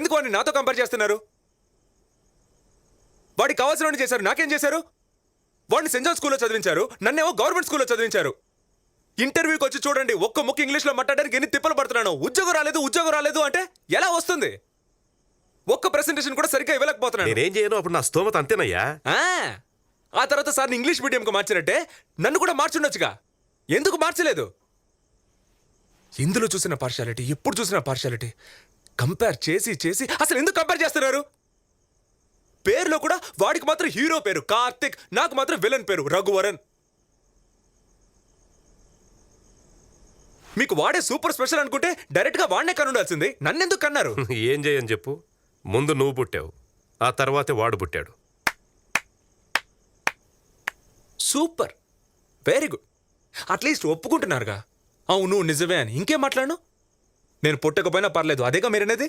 ఎందుకు వాడిని నాతో కంపేర్ చేస్తున్నారు? వాడికి కావాల్సిన చేశారు, నాకేం చేశారు? వాడిని సెంట్ జాన్ స్కూల్లో చదివించారు, నన్నేమో గవర్నమెంట్ స్కూల్లో చదివించారు. ఇంటర్వ్యూకి వచ్చి చూడండి, ఒక్క ముక్క ఇంగ్లీష్లో మాట్లాడడానికి ఎన్ని తిప్పలు పడుతున్నాను. ఉద్యోగం రాలేదు అంటే ఎలా వస్తుంది? ఒక్క ప్రెసెంటేషన్ కూడా సరిగ్గా ఇవ్వలేకపోతున్నాను. నేనేం చేయను, అప్పుడు నా స్తోమత అంతేనయ్యా. ఆ తర్వాత సార్ని ఇంగ్లీష్ మీడియంకి మార్చినట్టే నన్ను కూడా మార్చుండొచ్చుగా. ఎందుకు మార్చలేదు? ఇందులో చూసిన పార్షాలిటీ, ఎప్పుడు చూసిన పార్షాలిటీ. కంపేర్ చేసి చేసి అసలు ఎందుకు కంపేర్ చేస్తున్నారు? పేరులో కూడా వాడికి మాత్రం హీరో పేరు కార్తిక్, నాకు మాత్రం విలన్ పేరు రఘువరన్. మీకు వాడే సూపర్ స్పెషల్ అనుకుంటే డైరెక్ట్ గా వాడినే కనుండాల్సింది. నన్నెందుకు కన్నారు? ఏం చేయని చెప్పు. ముందు నువ్వు పుట్టావు, ఆ తర్వాతే వాడు పుట్టాడు. Super, very good. అట్లీస్ట్ ఒప్పుకుంటున్నారుగా అవును నిజమే అని. ఇంకేం మాట్లాడను? నేను పుట్టకపోయినా పర్లేదు, అదేగా మీరనేది.